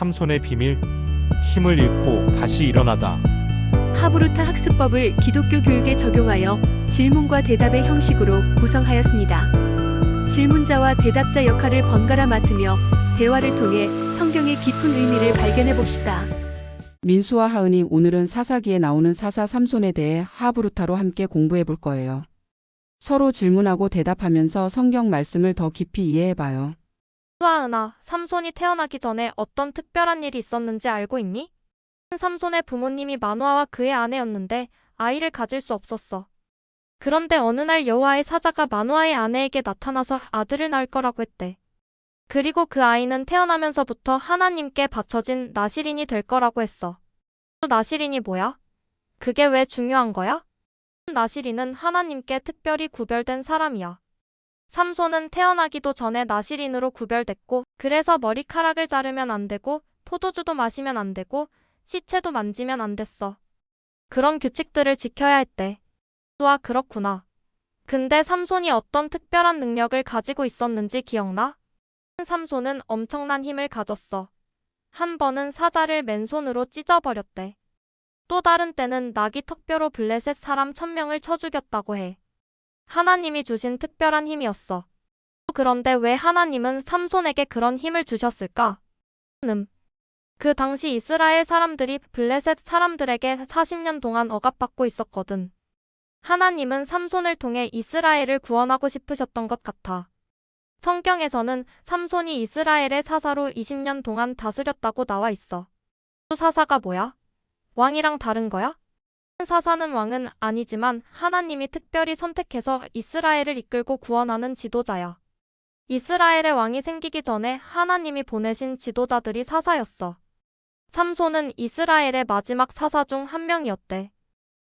삼손의 비밀, 힘을 잃고 다시 일어나다. 하브루타 학습법을 기독교 교육에 적용하여 질문과 대답의 형식으로 구성하였습니다. 질문자와 대답자 역할을 번갈아 맡으며 대화를 통해 성경의 깊은 의미를 발견해 봅시다. 민수와 하은이 오늘은 사사기에 나오는 사사 삼손에 대해 하브루타로 함께 공부해 볼 거예요. 서로 질문하고 대답하면서 성경 말씀을 더 깊이 이해해 봐요. 수아은아, 삼손이 태어나기 전에 어떤 특별한 일이 있었는지 알고 있니? 삼손의 부모님이 마노아와 그의 아내였는데 아이를 가질 수 없었어. 그런데 어느 날 여호와의 사자가 마노아의 아내에게 나타나서 아들을 낳을 거라고 했대. 그리고 그 아이는 태어나면서부터 하나님께 바쳐진 나실인이 될 거라고 했어. 또 나실인이 뭐야? 그게 왜 중요한 거야? 나실인은 하나님께 특별히 구별된 사람이야. 삼손은 태어나기도 전에 나실인으로 구별됐고, 그래서 머리카락을 자르면 안 되고, 포도주도 마시면 안 되고, 시체도 만지면 안 됐어. 그런 규칙들을 지켜야 했대. 와, 그렇구나. 근데 삼손이 어떤 특별한 능력을 가지고 있었는지 기억나? 삼손은 엄청난 힘을 가졌어. 한 번은 사자를 맨손으로 찢어버렸대. 또 다른 때는 나귀 턱뼈로 블레셋 사람 1000명을 쳐 죽였다고 해. 하나님이 주신 특별한 힘이었어. 그런데 왜 하나님은 삼손에게 그런 힘을 주셨을까? 그 당시 이스라엘 사람들이 블레셋 사람들에게 40년 동안 억압받고 있었거든. 하나님은 삼손을 통해 이스라엘을 구원하고 싶으셨던 것 같아. 성경에서는 삼손이 이스라엘의 사사로 20년 동안 다스렸다고 나와 있어. 또 사사가 뭐야? 왕이랑 다른 거야? 사사는 왕은 아니지만 하나님이 특별히 선택해서 이스라엘을 이끌고 구원하는 지도자야. 이스라엘의 왕이 생기기 전에 하나님이 보내신 지도자들이 사사였어. 삼손은 이스라엘의 마지막 사사 중 한 명이었대.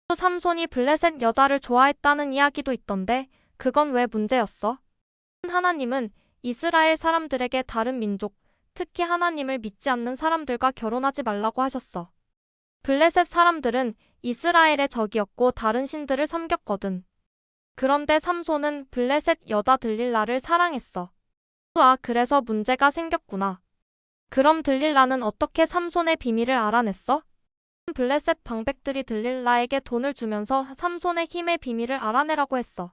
또 삼손이 블레셋 여자를 좋아했다는 이야기도 있던데 그건 왜 문제였어? 하나님은 이스라엘 사람들에게 다른 민족, 특히 하나님을 믿지 않는 사람들과 결혼하지 말라고 하셨어. 블레셋 사람들은 이스라엘의 적이었고 다른 신들을 섬겼거든. 그런데 삼손은 블레셋 여자 들릴라를 사랑했어. 그래서 문제가 생겼구나. 그럼 들릴라는 어떻게 삼손의 비밀을 알아냈어? 블레셋 방백들이 들릴라에게 돈을 주면서 삼손의 힘의 비밀을 알아내라고 했어.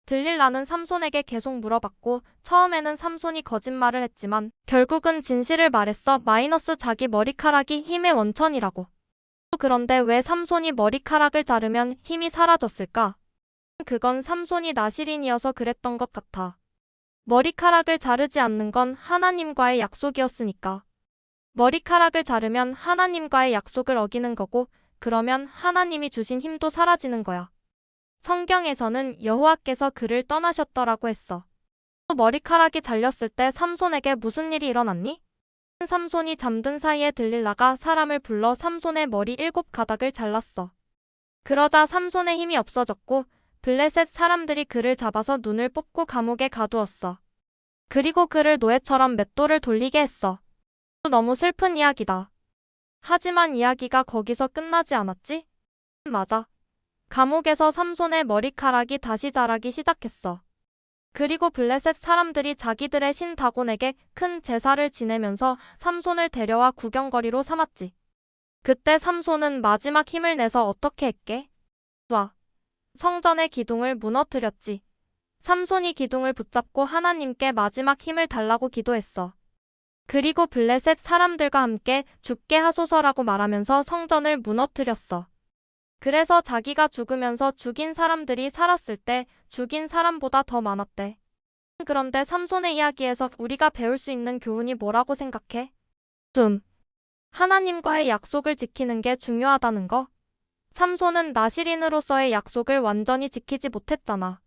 들릴라는 삼손에게 계속 물어봤고 처음에는 삼손이 거짓말을 했지만 결국은 진실을 말했어. 마이너스 자기 머리카락이 힘의 원천이라고. 그런데 왜 삼손이 머리카락을 자르면 힘이 사라졌을까? 그건 삼손이 나실인이어서 그랬던 것 같아. 머리카락을 자르지 않는 건 하나님과의 약속이었으니까. 머리카락을 자르면 하나님과의 약속을 어기는 거고 그러면 하나님이 주신 힘도 사라지는 거야. 성경에서는 여호와께서 그를 떠나셨더라고 했어. 또 머리카락이 잘렸을 때 삼손에게 무슨 일이 일어났니? 삼손이 잠든 사이에 들릴라가 사람을 불러 삼손의 머리 7가닥을 잘랐어. 그러자 삼손의 힘이 없어졌고 블레셋 사람들이 그를 잡아서 눈을 뽑고 감옥에 가두었어. 그리고 그를 노예처럼 맷돌을 돌리게 했어. 너무 슬픈 이야기다. 하지만 이야기가 거기서 끝나지 않았지? 맞아. 감옥에서 삼손의 머리카락이 다시 자라기 시작했어. 그리고 블레셋 사람들이 자기들의 신 다곤에게 큰 제사를 지내면서 삼손을 데려와 구경거리로 삼았지. 그때 삼손은 마지막 힘을 내서 어떻게 했게? 성전의 기둥을 무너뜨렸지. 삼손이 기둥을 붙잡고 하나님께 마지막 힘을 달라고 기도했어. 그리고 블레셋 사람들과 함께 죽게 하소서라고 말하면서 성전을 무너뜨렸어. 그래서 자기가 죽으면서 죽인 사람들이 살았을 때 죽인 사람보다 더 많았대. 그런데 삼손의 이야기에서 우리가 배울 수 있는 교훈이 뭐라고 생각해? 하나님과의 약속을 지키는 게 중요하다는 거. 삼손은 나실인으로서의 약속을 완전히 지키지 못했잖아.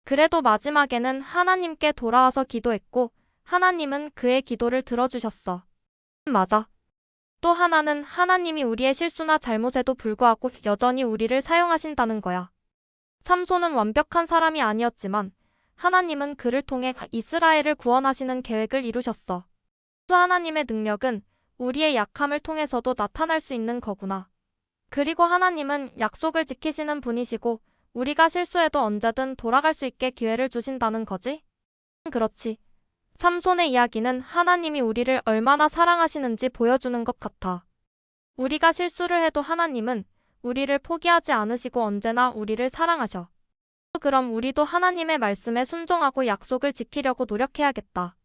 그래도 마지막에는 하나님께 돌아와서 기도했고 하나님은 그의 기도를 들어주셨어. 맞아. 또 하나는 하나님이 우리의 실수나 잘못에도 불구하고 여전히 우리를 사용하신다는 거야. 삼손은 완벽한 사람이 아니었지만 하나님은 그를 통해 이스라엘을 구원하시는 계획을 이루셨어. 또 하나님의 능력은 우리의 약함을 통해서도 나타날 수 있는 거구나. 그리고 하나님은 약속을 지키시는 분이시고 우리가 실수해도 언제든 돌아갈 수 있게 기회를 주신다는 거지? 그렇지. 삼손의 이야기는 하나님이 우리를 얼마나 사랑하시는지 보여주는 것 같아. 우리가 실수를 해도 하나님은 우리를 포기하지 않으시고 언제나 우리를 사랑하셔. 그럼 우리도 하나님의 말씀에 순종하고 약속을 지키려고 노력해야겠다.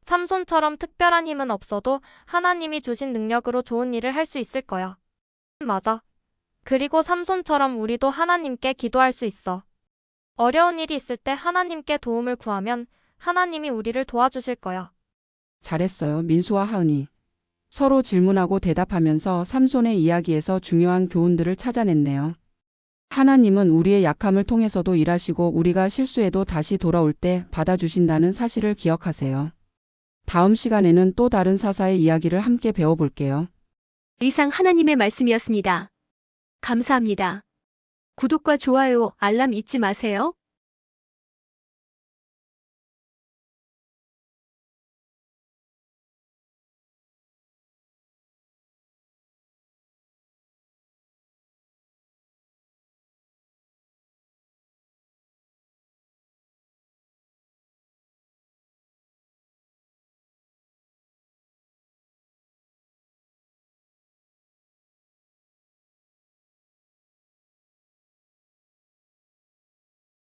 삼손처럼 특별한 힘은 없어도 하나님이 주신 능력으로 좋은 일을 할 수 있을 거야. 맞아. 그리고 삼손처럼 우리도 하나님께 기도할 수 있어. 어려운 일이 있을 때 하나님께 도움을 구하면 하나님이 우리를 도와주실 거야. 잘했어요, 민수와 하은이. 서로 질문하고 대답하면서 삼손의 이야기에서 중요한 교훈들을 찾아냈네요. 하나님은 우리의 약함을 통해서도 일하시고 우리가 실수해도 다시 돌아올 때 받아주신다는 사실을 기억하세요. 다음 시간에는 또 다른 사사의 이야기를 함께 배워볼게요. 이상 하나님의 말씀이었습니다. 감사합니다. 구독과 좋아요, 알람 잊지 마세요.